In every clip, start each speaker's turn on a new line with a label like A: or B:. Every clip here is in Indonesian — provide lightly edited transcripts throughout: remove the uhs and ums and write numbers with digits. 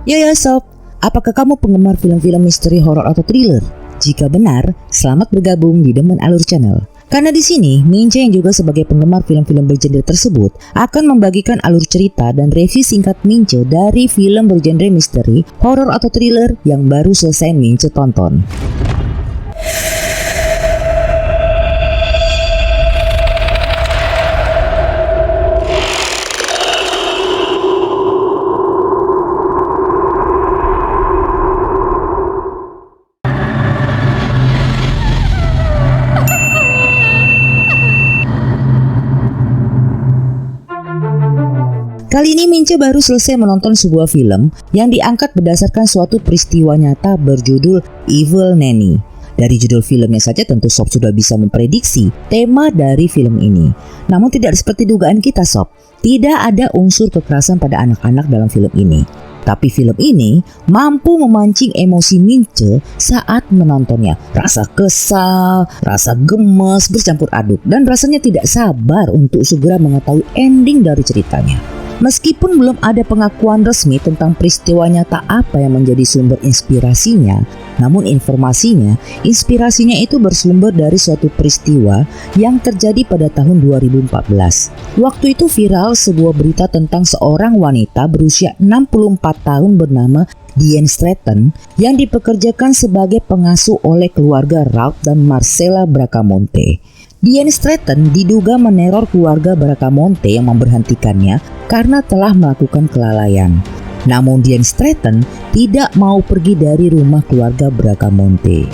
A: Ya sob, apakah kamu penggemar film-film misteri, horor atau thriller? Jika benar, selamat bergabung di Demen Alur Channel. Karena di sini, Mince yang juga sebagai penggemar film-film bergenre tersebut akan membagikan alur cerita dan review singkat Mince dari film bergenre misteri, horor atau thriller yang baru selesai Mince tonton. Kali ini Mince baru selesai menonton sebuah film yang diangkat berdasarkan suatu peristiwa nyata berjudul Evil Nanny. Dari judul filmnya saja tentu Sob sudah bisa memprediksi tema dari film ini. Namun tidak seperti dugaan kita Sob, tidak ada unsur kekerasan pada anak-anak dalam film ini. Tapi film ini mampu memancing emosi Mince saat menontonnya. Rasa kesal, rasa gemes bercampur aduk dan rasanya tidak sabar untuk segera mengetahui ending dari ceritanya. Meskipun belum ada pengakuan resmi tentang peristiwa nyata apa yang menjadi sumber inspirasinya, namun inspirasinya itu bersumber dari suatu peristiwa yang terjadi pada tahun 2014. Waktu itu viral sebuah berita tentang seorang wanita berusia 64 tahun bernama Diane Stratton yang dipekerjakan sebagai pengasuh oleh keluarga Ralph dan Marcella Bracamonte. Diane Stratton diduga meneror keluarga Bracamonte yang memberhentikannya karena telah melakukan kelalaian. Namun Diane Stratton tidak mau pergi dari rumah keluarga Bracamonte.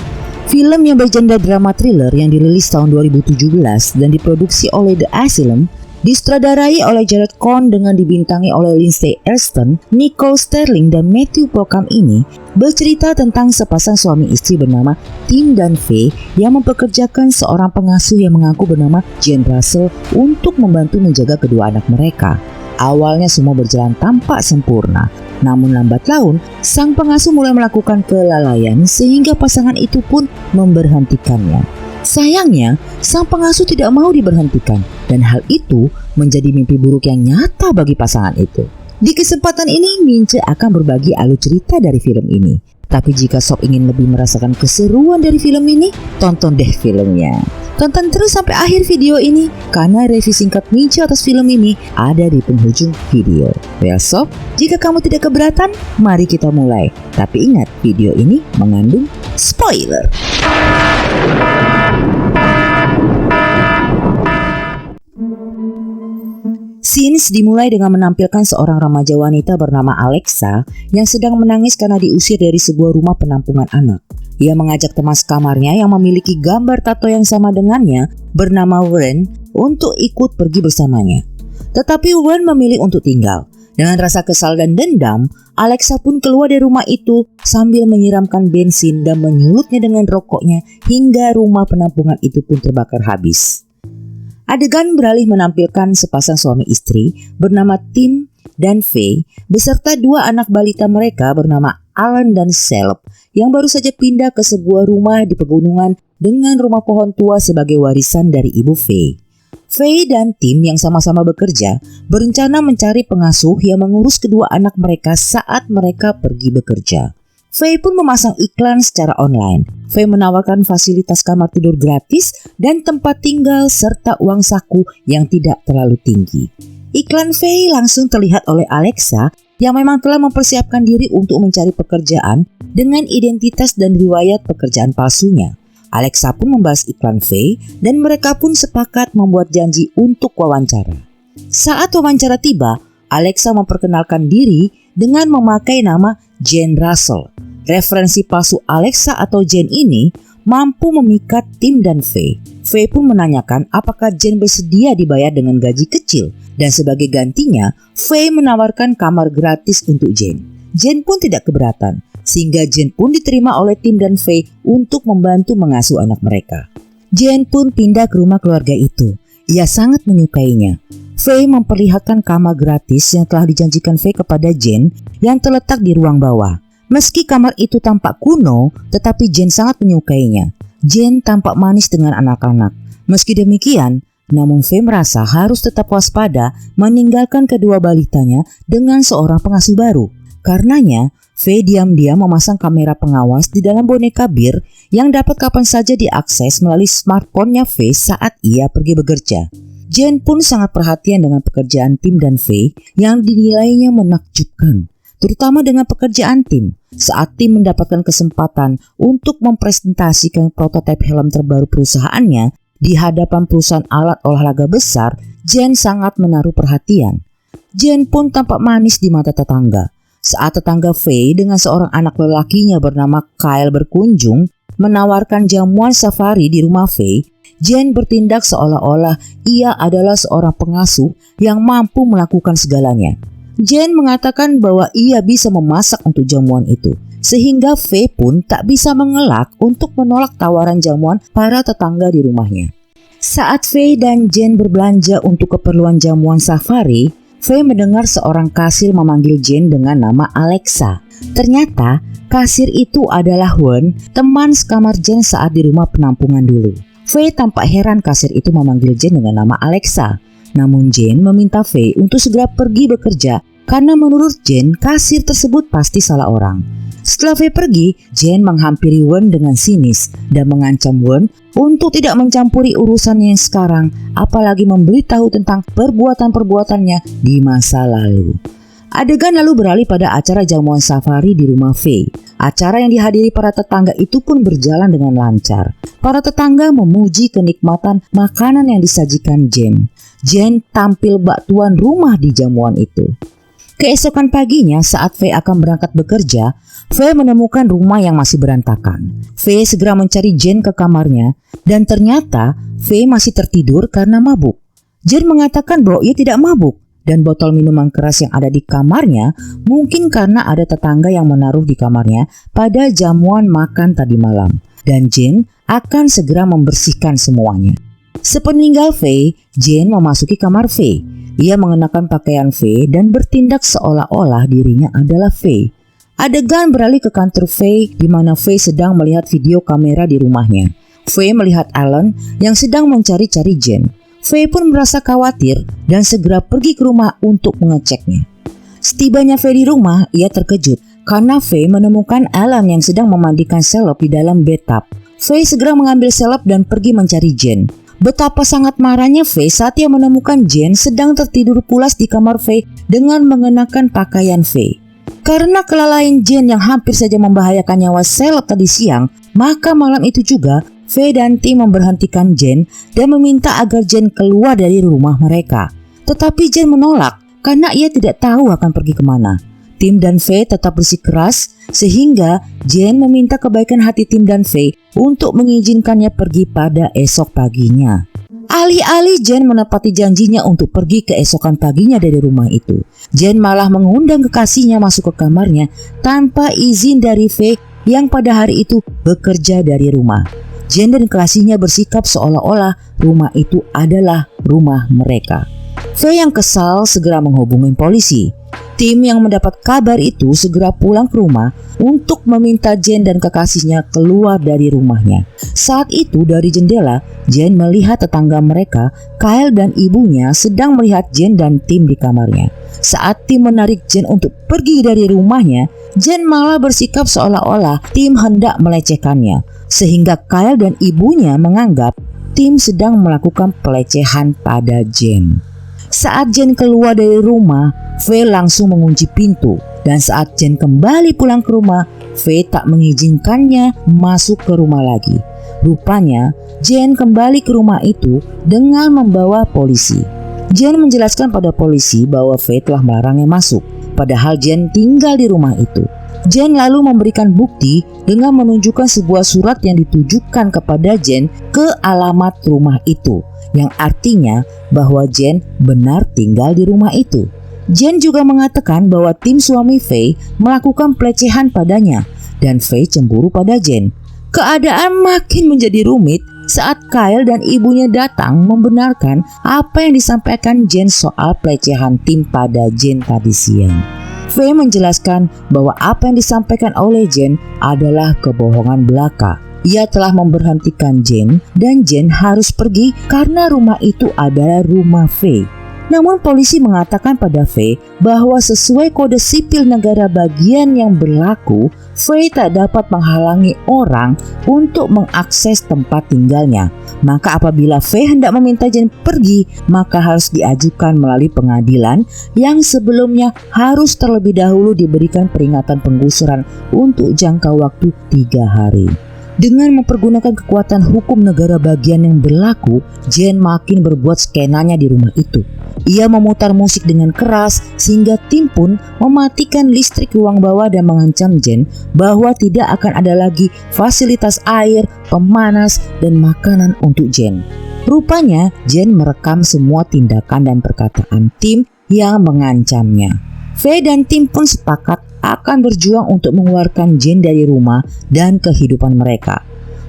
A: Film yang bergenre drama thriller yang dirilis tahun 2017 dan diproduksi oleh The Asylum disutradarai oleh Jared Cohn dengan dibintangi oleh Lindsay Elstone, Nicole Sterling dan Matthew Polkam ini bercerita tentang sepasang suami istri bernama Tim dan Faye yang mempekerjakan seorang pengasuh yang mengaku bernama Jane Russell untuk membantu menjaga kedua anak mereka. Awalnya semua berjalan tampak sempurna, namun lambat laun sang pengasuh mulai melakukan kelalaian sehingga pasangan itu pun memberhentikannya. Sayangnya, sang pengasuh tidak mau diberhentikan dan hal itu menjadi mimpi buruk yang nyata bagi pasangan itu. Di kesempatan ini, Mince akan berbagi alur cerita dari film ini. Tapi jika Sob ingin lebih merasakan keseruan dari film ini, tonton deh filmnya. Tonton terus sampai akhir video ini, karena review singkat Mince atas film ini ada di penghujung video. Well Sob, jika kamu tidak keberatan, mari kita mulai. Tapi ingat, video ini mengandung spoiler. Scenes dimulai dengan menampilkan seorang remaja wanita bernama Alexa yang sedang menangis karena diusir dari sebuah rumah penampungan anak. Ia mengajak teman sekamarnya yang memiliki gambar tato yang sama dengannya bernama Warren untuk ikut pergi bersamanya. Tetapi Warren memilih untuk tinggal. Dengan rasa kesal dan dendam, Alexa pun keluar dari rumah itu sambil menyiramkan bensin dan menyulutnya dengan rokoknya hingga rumah penampungan itu pun terbakar habis. Adegan beralih menampilkan sepasang suami istri bernama Tim dan Faye beserta dua anak balita mereka bernama Alan dan Caleb yang baru saja pindah ke sebuah rumah di pegunungan dengan rumah pohon tua sebagai warisan dari ibu Faye. Faye dan Tim yang sama-sama bekerja berencana mencari pengasuh yang mengurus kedua anak mereka saat mereka pergi bekerja. Faye pun memasang iklan secara online. Faye menawarkan fasilitas kamar tidur gratis dan tempat tinggal serta uang saku yang tidak terlalu tinggi. Iklan Faye langsung terlihat oleh Alexa yang memang telah mempersiapkan diri untuk mencari pekerjaan dengan identitas dan riwayat pekerjaan palsunya. Alexa pun membahas iklan Faye dan mereka pun sepakat membuat janji untuk wawancara. Saat wawancara tiba, Alexa memperkenalkan diri dengan memakai nama Jane Russell. Referensi palsu Alexa atau Jane ini mampu memikat Tim dan Faye. Faye pun menanyakan apakah Jane bersedia dibayar dengan gaji kecil dan sebagai gantinya Faye menawarkan kamar gratis untuk Jane. Jane pun tidak keberatan sehingga Jane pun diterima oleh Tim dan Faye untuk membantu mengasuh anak mereka. Jane pun pindah ke rumah keluarga itu. Ia sangat menyukainya. Faye memperlihatkan kamar gratis yang telah dijanjikan Faye kepada Jane yang terletak di ruang bawah. Meski kamar itu tampak kuno, tetapi Jane sangat menyukainya. Jane tampak manis dengan anak-anak. Meski demikian, namun Faye merasa harus tetap waspada meninggalkan kedua balitanya dengan seorang pengasuh baru. Karenanya, Faye diam-diam memasang kamera pengawas di dalam boneka bir yang dapat kapan saja diakses melalui smartphone-nya Faye saat ia pergi bekerja. Jen pun sangat perhatian dengan pekerjaan Tim dan Faye yang dinilainya menakjubkan, terutama dengan pekerjaan Tim. Saat Tim mendapatkan kesempatan untuk mempresentasikan prototipe helm terbaru perusahaannya di hadapan perusahaan alat olahraga besar, Jen sangat menaruh perhatian. Jen pun tampak manis di mata tetangga. Saat tetangga Faye dengan seorang anak lelakinya bernama Kyle berkunjung menawarkan jamuan safari di rumah Faye, Jen bertindak seolah-olah ia adalah seorang pengasuh yang mampu melakukan segalanya. Jen mengatakan bahwa ia bisa memasak untuk jamuan itu, sehingga Faye pun tak bisa mengelak untuk menolak tawaran jamuan para tetangga di rumahnya. Saat Faye dan Jen berbelanja untuk keperluan jamuan safari, Faye mendengar seorang kasir memanggil Jen dengan nama Alexa. Ternyata kasir itu adalah Wen, teman sekamar Jen saat di rumah penampungan dulu. Faye tampak heran kasir itu memanggil Jen dengan nama Alexa. Namun Jen meminta Faye untuk segera pergi bekerja karena menurut Jen kasir tersebut pasti salah orang. Setelah Faye pergi, Jen menghampiri Wen dengan sinis dan mengancam Wen untuk tidak mencampuri urusannya yang sekarang, apalagi memberitahu tentang perbuatan-perbuatannya di masa lalu. Adegan lalu beralih pada acara jamuan safari di rumah Faye. Acara yang dihadiri para tetangga itu pun berjalan dengan lancar. Para tetangga memuji kenikmatan makanan yang disajikan Jen. Jen tampil bak tuan rumah di jamuan itu. Keesokan paginya saat Faye akan berangkat bekerja, Faye menemukan rumah yang masih berantakan. Faye segera mencari Jen ke kamarnya dan ternyata Faye masih tertidur karena mabuk. Jen mengatakan bahwa ia tidak mabuk dan botol minuman keras yang ada di kamarnya mungkin karena ada tetangga yang menaruh di kamarnya pada jamuan makan tadi malam. Dan Jen akan segera membersihkan semuanya. Sepeninggal Faye, Jen memasuki kamar Faye. Ia mengenakan pakaian Faye dan bertindak seolah-olah dirinya adalah Faye. Adegan beralih ke kantor Faye di mana Faye sedang melihat video kamera di rumahnya. Faye melihat Alan yang sedang mencari-cari Jen. Faye pun merasa khawatir dan segera pergi ke rumah untuk mengeceknya. Setibanya Faye di rumah, ia terkejut karena Faye menemukan Alan yang sedang memandikan selop di dalam bathtub. Faye segera mengambil selop dan pergi mencari Jen. Betapa sangat marahnya Faye saat ia menemukan Jen sedang tertidur pulas di kamar Faye dengan mengenakan pakaian Faye. Karena kelalaian Jen yang hampir saja membahayakan nyawa seleb tadi siang, maka malam itu juga Faye dan Tim memberhentikan Jen dan meminta agar Jen keluar dari rumah mereka. Tetapi Jen menolak karena ia tidak tahu akan pergi kemana. Tim dan Faye tetap bersikeras sehingga Jen meminta kebaikan hati Tim dan Faye untuk mengizinkannya pergi pada esok paginya. Alih-alih Jen menepati janjinya untuk pergi keesokan paginya dari rumah itu, Jen malah mengundang kekasihnya masuk ke kamarnya tanpa izin dari Faye yang pada hari itu bekerja dari rumah. Jen dan kekasihnya bersikap seolah-olah rumah itu adalah rumah mereka. Faye yang kesal segera menghubungi polisi. Tim yang mendapat kabar itu segera pulang ke rumah untuk meminta Jen dan kekasihnya keluar dari rumahnya. Saat itu dari jendela, Jen melihat tetangga mereka, Kyle dan ibunya sedang melihat Jen dan Tim di kamarnya. Saat Tim menarik Jen untuk pergi dari rumahnya, Jen malah bersikap seolah-olah Tim hendak melecehkannya, sehingga Kyle dan ibunya menganggap Tim sedang melakukan pelecehan pada Jen. Saat Jen keluar dari rumah, Faye langsung mengunci pintu dan saat Jen kembali pulang ke rumah, Faye tak mengizinkannya masuk ke rumah lagi. Rupanya Jen kembali ke rumah itu dengan membawa polisi. Jen menjelaskan pada polisi bahwa Faye telah melarangnya masuk, padahal Jen tinggal di rumah itu. Jen lalu memberikan bukti dengan menunjukkan sebuah surat yang ditujukan kepada Jen ke alamat rumah itu, yang artinya bahwa Jen benar tinggal di rumah itu. Jen juga mengatakan bahwa tim suami Faye melakukan pelecehan padanya dan Faye cemburu pada Jen. Keadaan makin menjadi rumit saat Kyle dan ibunya datang membenarkan apa yang disampaikan Jen soal pelecehan Tim pada Jen tadi siang. Faye menjelaskan bahwa apa yang disampaikan oleh Jen adalah kebohongan belaka. Ia telah memberhentikan Jen dan Jen harus pergi karena rumah itu adalah rumah Faye. Namun polisi mengatakan pada Faye bahwa sesuai kode sipil negara bagian yang berlaku, Faye tak dapat menghalangi orang untuk mengakses tempat tinggalnya. Maka apabila Faye hendak meminta Jane pergi, maka harus diajukan melalui pengadilan yang sebelumnya harus terlebih dahulu diberikan peringatan penggusuran untuk jangka waktu 3 hari. Dengan mempergunakan kekuatan hukum negara bagian yang berlaku, Jane makin berbuat skenanya di rumah itu. Ia memutar musik dengan keras sehingga tim pun mematikan listrik ruang bawah dan mengancam Jane bahwa tidak akan ada lagi fasilitas air, pemanas, dan makanan untuk Jane. Rupanya Jane merekam semua tindakan dan perkataan tim yang mengancamnya. Faye dan tim pun sepakat akan berjuang untuk mengeluarkan Jane dari rumah dan kehidupan mereka.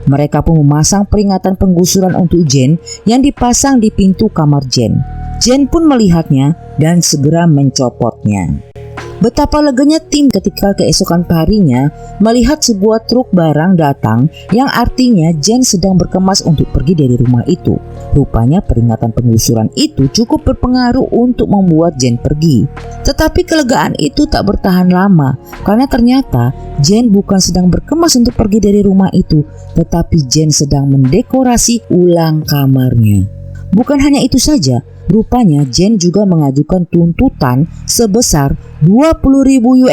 A: Mereka pun memasang peringatan penggusuran untuk Jane yang dipasang di pintu kamar Jane. Jane pun melihatnya dan segera mencopotnya. Betapa leganya tim ketika keesokan harinya melihat sebuah truk barang datang yang artinya Jane sedang berkemas untuk pergi dari rumah itu. Rupanya peringatan penggusuran itu cukup berpengaruh untuk membuat Jane pergi. Tetapi kelegaan itu tak bertahan lama karena ternyata Jane bukan sedang berkemas untuk pergi dari rumah itu, tetapi Jane sedang mendekorasi ulang kamarnya. Bukan hanya itu saja, rupanya Jane juga mengajukan tuntutan sebesar $20.000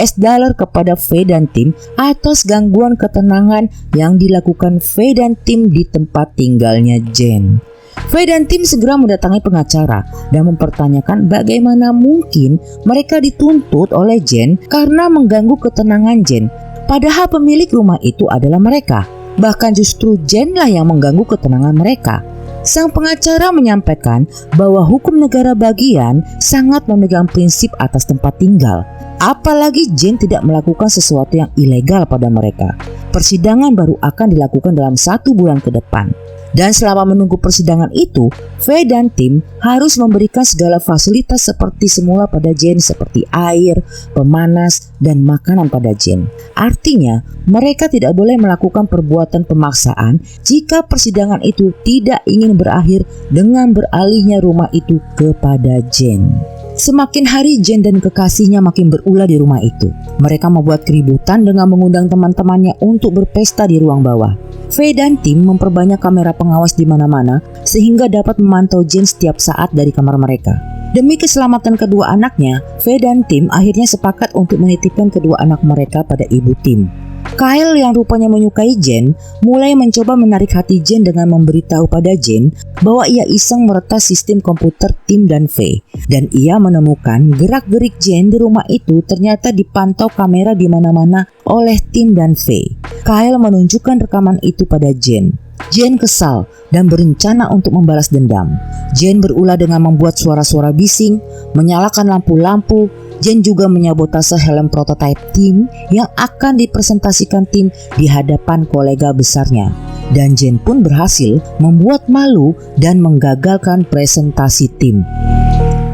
A: kepada Faye dan tim atas gangguan ketenangan yang dilakukan Faye dan tim di tempat tinggalnya Jane. Faye dan tim segera mendatangi pengacara dan mempertanyakan bagaimana mungkin mereka dituntut oleh Jane karena mengganggu ketenangan Jane, padahal pemilik rumah itu adalah mereka. Bahkan justru Jane lah yang mengganggu ketenangan mereka. Sang pengacara menyampaikan bahwa hukum negara bagian sangat memegang prinsip atas tempat tinggal. Apalagi Jane tidak melakukan sesuatu yang ilegal pada mereka. Persidangan baru akan dilakukan dalam 1 bulan ke depan. Dan selama menunggu persidangan itu, Faye dan tim harus memberikan segala fasilitas seperti semula pada Jane, seperti air, pemanas, dan makanan pada Jane. Artinya, mereka tidak boleh melakukan perbuatan pemaksaan jika persidangan itu tidak ingin berakhir dengan beralihnya rumah itu kepada Jane. Semakin hari Jane dan kekasihnya makin berulah di rumah itu. Mereka membuat keributan dengan mengundang teman-temannya untuk berpesta di ruang bawah. Faye dan tim memperbanyak kamera pengawas di mana-mana sehingga dapat memantau Jane setiap saat dari kamar mereka. Demi keselamatan kedua anaknya, Faye dan tim akhirnya sepakat untuk menitipkan kedua anak mereka pada ibu tim. Kyle yang rupanya menyukai Jane mulai mencoba menarik hati Jane dengan memberitahu pada Jane bahwa ia iseng meretas sistem komputer Tim dan Faye, dan ia menemukan gerak-gerik Jane di rumah itu ternyata dipantau kamera di mana-mana oleh Tim dan Faye. Kyle menunjukkan rekaman itu pada Jane. Jane kesal dan berencana untuk membalas dendam. Jane berulah dengan membuat suara-suara bising, menyalakan lampu-lampu. Jane juga menyabotase helm prototipe Tim yang akan dipresentasikan Tim di hadapan kolega besarnya. Dan Jane pun berhasil membuat malu dan menggagalkan presentasi Tim.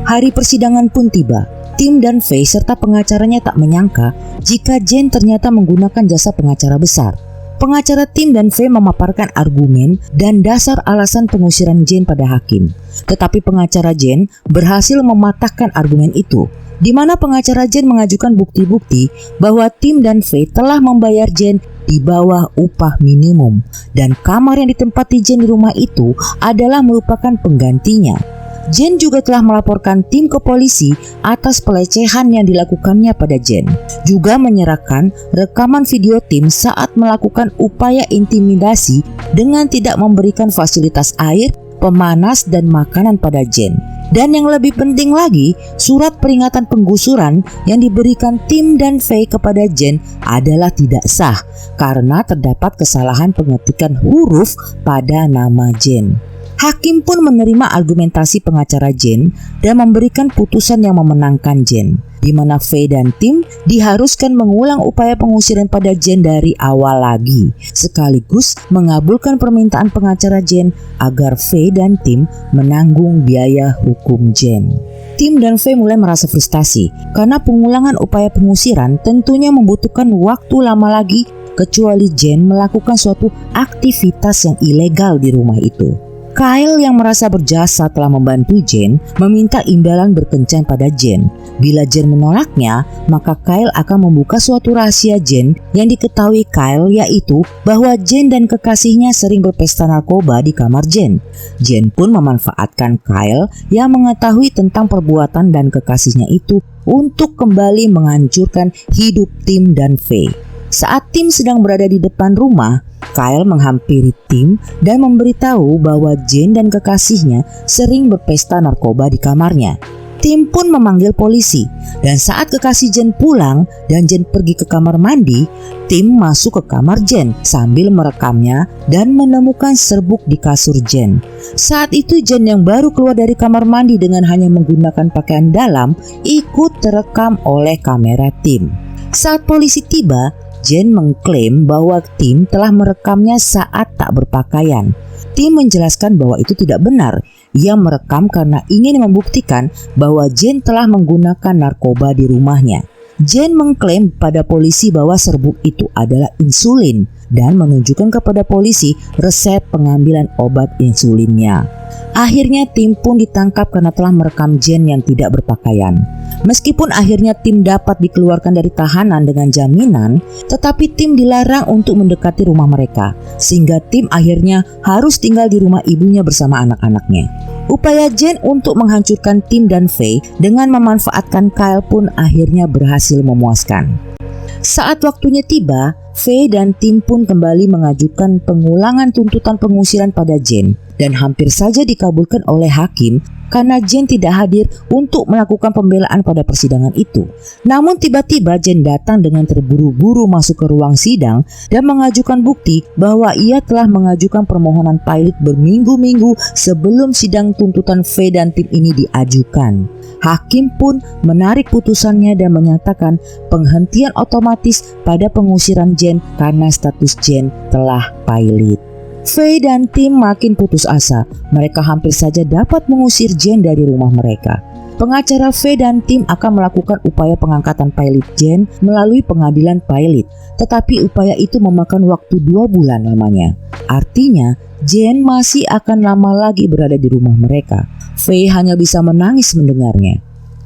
A: Hari persidangan pun tiba. Tim dan Faye serta pengacaranya tak menyangka jika Jane ternyata menggunakan jasa pengacara besar. Pengacara Tim dan Faye memaparkan argumen dan dasar alasan pengusiran Jane pada hakim. Tetapi pengacara Jane berhasil mematahkan argumen itu, di mana pengacara Jane mengajukan bukti-bukti bahwa Tim dan Faye telah membayar Jane di bawah upah minimum, dan kamar yang ditempati Jane di rumah itu adalah merupakan penggantinya. Jane juga telah melaporkan Tim ke polisi atas pelecehan yang dilakukannya pada Jane. Juga menyerahkan rekaman video Tim saat melakukan upaya intimidasi dengan tidak memberikan fasilitas air, pemanas, dan makanan pada Jane. Dan yang lebih penting lagi, surat peringatan penggusuran yang diberikan Tim dan Faye kepada Jane adalah tidak sah karena terdapat kesalahan pengetikan huruf pada nama Jane. Hakim pun menerima argumentasi pengacara Jane dan memberikan putusan yang memenangkan Jane, di mana Faye dan Tim diharuskan mengulang upaya pengusiran pada Jane dari awal lagi, sekaligus mengabulkan permintaan pengacara Jane agar Faye dan Tim menanggung biaya hukum Jane. Tim dan Faye mulai merasa frustasi karena pengulangan upaya pengusiran tentunya membutuhkan waktu lama lagi, kecuali Jane melakukan suatu aktivitas yang ilegal di rumah itu. Kyle yang merasa berjasa telah membantu Jane meminta imbalan berkencan pada Jane. Bila Jane menolaknya, maka Kyle akan membuka suatu rahasia Jane yang diketahui Kyle, yaitu bahwa Jane dan kekasihnya sering berpesta narkoba di kamar Jane. Jane pun memanfaatkan Kyle yang mengetahui tentang perbuatan dan kekasihnya itu untuk kembali menghancurkan hidup Tim dan Faye. Saat Tim sedang berada di depan rumah, Kyle menghampiri Tim dan memberitahu bahwa Jane dan kekasihnya sering berpesta narkoba di kamarnya. Tim pun memanggil polisi, dan saat kekasih Jane pulang dan Jane pergi ke kamar mandi, Tim masuk ke kamar Jane sambil merekamnya dan menemukan serbuk di kasur Jane. Saat itu Jane yang baru keluar dari kamar mandi dengan hanya menggunakan pakaian dalam ikut terekam oleh kamera Tim. Saat polisi tiba, Jane mengklaim bahwa Tim telah merekamnya saat tak berpakaian. Tim menjelaskan bahwa itu tidak benar. Ia merekam karena ingin membuktikan bahwa Jane telah menggunakan narkoba di rumahnya. Jane mengklaim pada polisi bahwa serbuk itu adalah insulin dan menunjukkan kepada polisi resep pengambilan obat insulinnya. Akhirnya Tim pun ditangkap karena telah merekam Jane yang tidak berpakaian. Meskipun akhirnya Tim dapat dikeluarkan dari tahanan dengan jaminan, tetapi Tim dilarang untuk mendekati rumah mereka, sehingga Tim akhirnya harus tinggal di rumah ibunya bersama anak-anaknya. Upaya Jane untuk menghancurkan Tim dan Faye dengan memanfaatkan Kyle pun akhirnya berhasil memuaskan. Saat waktunya tiba, Faye dan Tim pun kembali mengajukan pengulangan tuntutan pengusiran pada Jane dan hampir saja dikabulkan oleh hakim karena Jane tidak hadir untuk melakukan pembelaan pada persidangan itu. Namun tiba-tiba Jane datang dengan terburu-buru masuk ke ruang sidang dan mengajukan bukti bahwa ia telah mengajukan permohonan pilot berminggu-minggu sebelum sidang tuntutan Faye dan Tim ini diajukan. Hakim pun menarik putusannya dan menyatakan penghentian otomatis pada pengusiran Jane karena status Jane telah pilot. Faye dan Tim makin putus asa. Mereka hampir saja dapat mengusir Jane dari rumah mereka. Pengacara Faye dan Tim akan melakukan upaya pengangkatan pilot Jane melalui pengadilan pilot, tetapi upaya itu memakan waktu 2 bulan lamanya. Artinya, Jane masih akan lama lagi berada di rumah mereka. Faye hanya bisa menangis mendengarnya.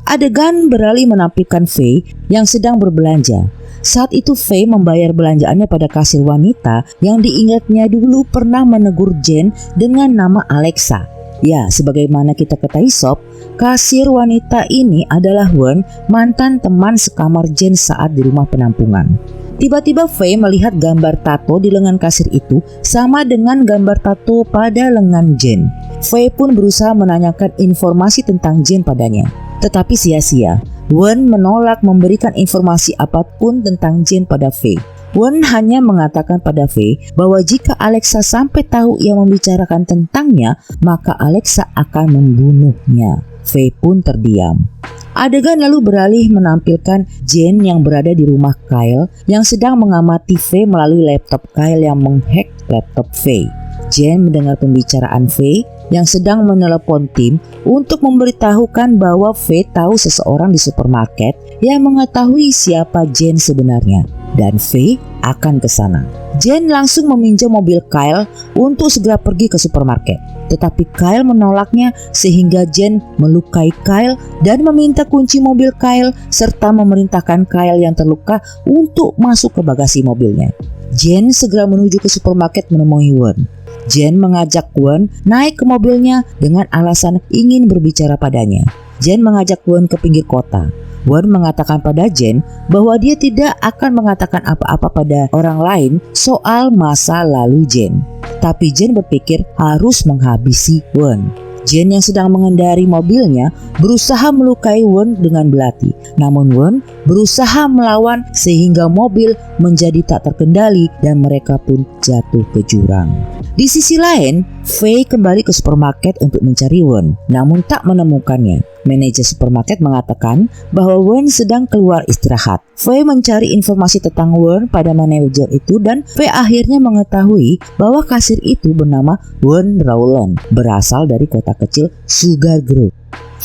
A: Adegan beralih menampilkan Faye yang sedang berbelanja. Saat itu Faye membayar belanjaannya pada kasir wanita yang diingatnya dulu pernah menegur Jane dengan nama Alexa. Ya, sebagaimana kita ketahui sob, kasir wanita ini adalah Wen, mantan teman sekamar Jane saat di rumah penampungan. Tiba-tiba Faye melihat gambar tato di lengan kasir itu sama dengan gambar tato pada lengan Jane. Faye pun berusaha menanyakan informasi tentang Jane padanya, tetapi sia-sia. Wen menolak memberikan informasi apapun tentang Jane pada Faye. Wen hanya mengatakan pada Faye bahwa jika Alexa sampai tahu ia membicarakan tentangnya, maka Alexa akan membunuhnya. Faye pun terdiam. Adegan lalu beralih menampilkan Jane yang berada di rumah Kyle yang sedang mengamati Faye melalui laptop Kyle yang menghack laptop Faye. Jane mendengar pembicaraan Faye yang sedang menelepon Tim untuk memberitahukan bahwa Faye tahu seseorang di supermarket yang mengetahui siapa Jane sebenarnya dan Faye akan ke sana. Jane langsung meminjam mobil Kyle untuk segera pergi ke supermarket, tetapi Kyle menolaknya sehingga Jane melukai Kyle dan meminta kunci mobil Kyle serta memerintahkan Kyle yang terluka untuk masuk ke bagasi mobilnya. Jane segera menuju ke supermarket menemui Wen. Jane mengajak Wen naik ke mobilnya dengan alasan ingin berbicara padanya. Jane mengajak Wen ke pinggir kota. Wen mengatakan pada Jane bahwa dia tidak akan mengatakan apa-apa pada orang lain soal masa lalu Jane. Tapi Jane berpikir harus menghabisi Wen. Jane yang sedang mengendari mobilnya berusaha melukai Wen dengan belati. Namun Wen berusaha melawan sehingga mobil menjadi tak terkendali dan mereka pun jatuh ke jurang. Di sisi lain, Faye kembali ke supermarket untuk mencari Wen, namun tak menemukannya. Manajer supermarket mengatakan bahwa Wen sedang keluar istirahat. Faye mencari informasi tentang Wen pada manajer itu dan Faye akhirnya mengetahui bahwa kasir itu bernama Wen Rowland, berasal dari kota kecil Sugar Grove.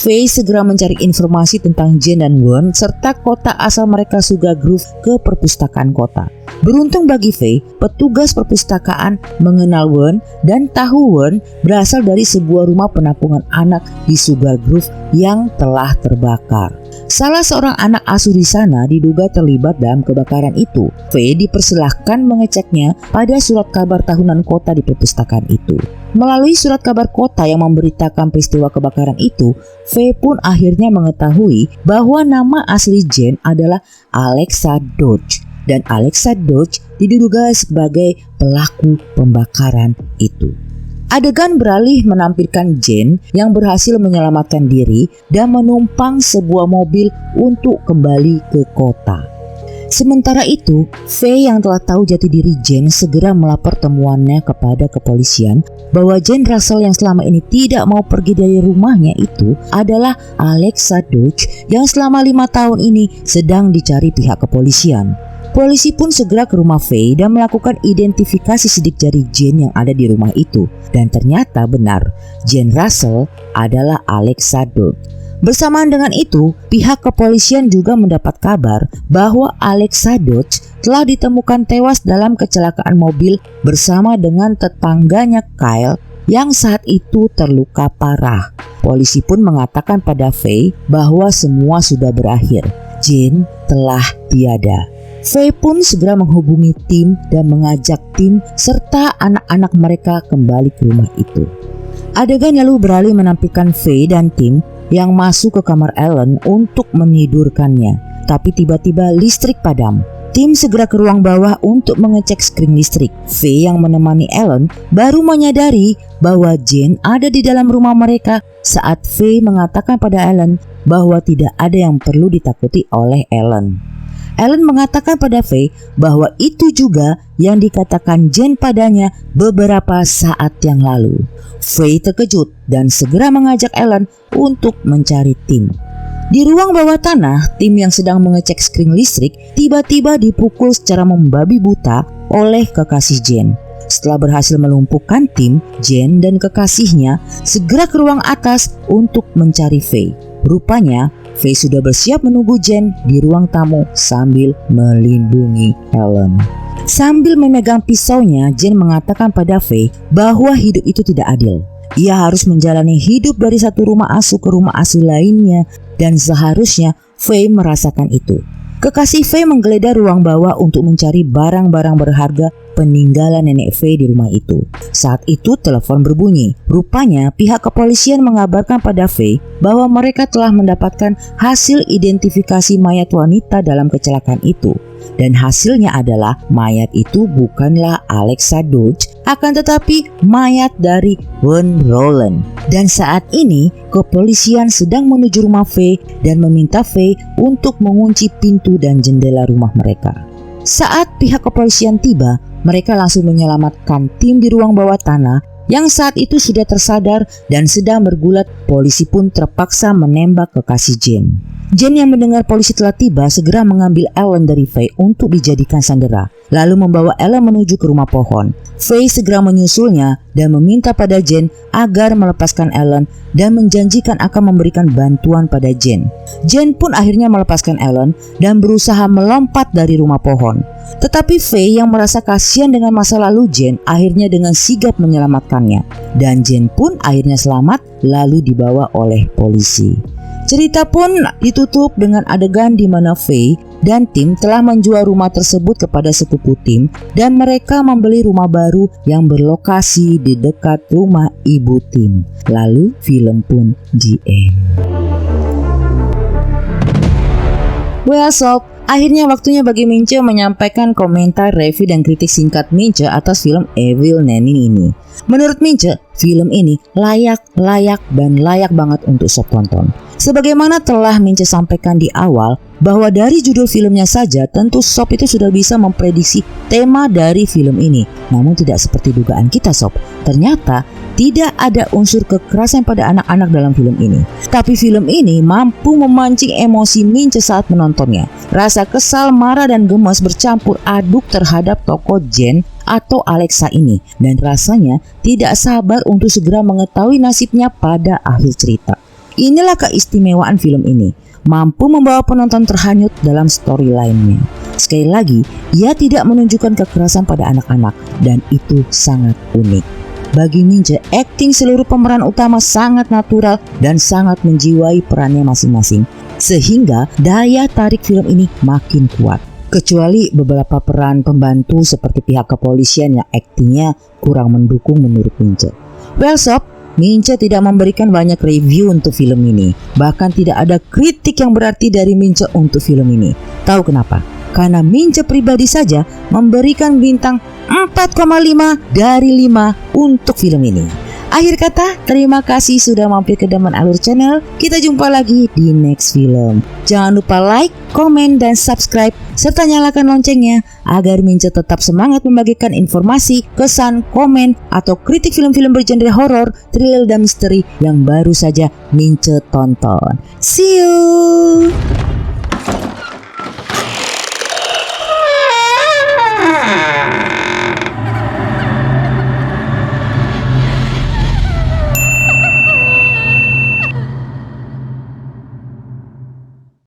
A: Faye segera mencari informasi tentang Jane dan Wern serta kota asal mereka Sugar Grove ke perpustakaan kota. Beruntung bagi Faye, petugas perpustakaan mengenal Wern dan tahu Wern berasal dari sebuah rumah penampungan anak di Sugar Grove yang telah terbakar. Salah seorang anak asuh di sana diduga terlibat dalam kebakaran itu. Faye dipersilahkan mengeceknya pada surat kabar tahunan kota di perpustakaan itu. Melalui surat kabar kota yang memberitakan peristiwa kebakaran itu, Faye pun akhirnya mengetahui bahwa nama asli Jane adalah Alexa Dodge, dan Alexa Dodge diduga sebagai pelaku pembakaran itu. Adegan beralih menampilkan Jane yang berhasil menyelamatkan diri dan menumpang sebuah mobil untuk kembali ke kota. Sementara itu, Faye yang telah tahu jati diri Jane segera melapor temuannya kepada kepolisian bahwa Jane Russell yang selama ini tidak mau pergi dari rumahnya itu adalah Alexa Dodge yang selama 5 tahun ini sedang dicari pihak kepolisian. Polisi pun segera ke rumah Faye dan melakukan identifikasi sidik jari Jane yang ada di rumah itu. Dan ternyata benar, Jane Russell adalah Alexa Dodge. Bersamaan dengan itu, pihak kepolisian juga mendapat kabar bahwa Alexa Dodge telah ditemukan tewas dalam kecelakaan mobil bersama dengan tetangganya Kyle yang saat itu terluka parah. Polisi pun mengatakan pada Faye bahwa semua sudah berakhir. Jane telah tiada. Faye pun segera menghubungi tim dan mengajak tim serta anak-anak mereka kembali ke rumah itu. Adegan lalu beralih menampilkan Faye dan tim yang masuk ke kamar Ellen untuk menidurkannya. Tapi tiba-tiba listrik padam. Tim segera ke ruang bawah untuk mengecek skrin listrik. Faye yang menemani Ellen baru menyadari bahwa Jane ada di dalam rumah mereka saat Faye mengatakan pada Ellen bahwa tidak ada yang perlu ditakuti oleh Ellen. Ellen mengatakan pada Faye bahwa itu juga yang dikatakan Jane padanya beberapa saat yang lalu. Faye terkejut dan segera mengajak Ellen untuk mencari tim. Di ruang bawah tanah, tim yang sedang mengecek skrin listrik tiba-tiba dipukul secara membabi buta oleh kekasih Jane. Setelah berhasil melumpuhkan tim, Jane dan kekasihnya segera ke ruang atas untuk mencari Faye. Rupanya Faye sudah bersiap menunggu Jane di ruang tamu sambil melindungi Ellen. Sambil memegang pisaunya, Jane mengatakan pada Faye bahwa hidup itu tidak adil. Ia harus menjalani hidup dari satu rumah asuh ke rumah asuh lainnya dan seharusnya Faye merasakan itu. Kekasih Faye menggeledah ruang bawah untuk mencari barang-barang berharga peninggalan nenek Faye di rumah itu. Saat itu telepon berbunyi. Rupanya pihak kepolisian mengabarkan pada Faye bahwa mereka telah mendapatkan hasil identifikasi mayat wanita dalam kecelakaan itu. Dan hasilnya adalah mayat itu bukanlah Alexa Dodge, akan tetapi mayat dari Wern Rowland. Dan saat ini kepolisian sedang menuju rumah Faye dan meminta Faye untuk mengunci pintu dan jendela rumah mereka. Saat pihak kepolisian tiba, mereka langsung menyelamatkan tim di ruang bawah tanah yang saat itu sudah tersadar dan sedang bergulat. Polisi pun terpaksa menembak kekasih Jane. Jane yang mendengar polisi telah tiba segera mengambil Ellen dari Faye untuk dijadikan sandera, lalu membawa Ellen menuju ke rumah pohon. Faye segera menyusulnya dan meminta pada Jane agar melepaskan Ellen dan menjanjikan akan memberikan bantuan pada Jane. Jane pun akhirnya melepaskan Ellen dan berusaha melompat dari rumah pohon. Tetapi Faye yang merasa kasihan dengan masa lalu Jane akhirnya dengan sigap menyelamatkannya. Dan Jane pun akhirnya selamat lalu dibawa oleh polisi. Cerita pun ditutup dengan adegan di mana Faye dan tim telah menjual rumah tersebut kepada sepupu tim dan mereka membeli rumah baru yang berlokasi di dekat rumah ibu tim. Lalu film pun di end. Well sob, akhirnya waktunya bagi Mince menyampaikan komentar, review dan kritik singkat Mince atas film Evil Nanny ini. Menurut Mince, film ini layak banget untuk sob tonton. Sebagaimana telah Mince sampaikan di awal, bahwa dari judul filmnya saja tentu sob itu sudah bisa memprediksi tema dari film ini. Namun tidak seperti dugaan kita sob, ternyata tidak ada unsur kekerasan pada anak-anak dalam film ini. Tapi film ini mampu memancing emosi Mince saat menontonnya. Rasa kesal, marah dan gemas bercampur aduk terhadap tokoh Jane atau Alexa ini. Dan rasanya tidak sabar untuk segera mengetahui nasibnya pada akhir cerita. Inilah keistimewaan film ini, mampu membawa penonton terhanyut dalam storyline-nya. Sekali lagi, ia tidak menunjukkan kekerasan pada anak-anak dan itu sangat unik. Bagi Mince, akting seluruh pemeran utama sangat natural dan sangat menjiwai perannya masing-masing, sehingga daya tarik film ini makin kuat. Kecuali beberapa peran pembantu seperti pihak kepolisian yang aktingnya kurang mendukung menurut Mince. Well sob, Mince tidak memberikan banyak review untuk film ini. Bahkan tidak ada kritik yang berarti dari Mince untuk film ini. Tahu kenapa? Karena Mince pribadi saja memberikan bintang 4,5 dari 5 untuk film ini. Akhir kata, terima kasih sudah mampir ke Daman Alur Channel. Kita jumpa lagi di next film. Jangan lupa like, komen, dan subscribe, serta nyalakan loncengnya agar Mince tetap semangat membagikan informasi, kesan, komen, atau kritik film-film bergenre horor, thriller, dan misteri yang baru saja Mince tonton. See you!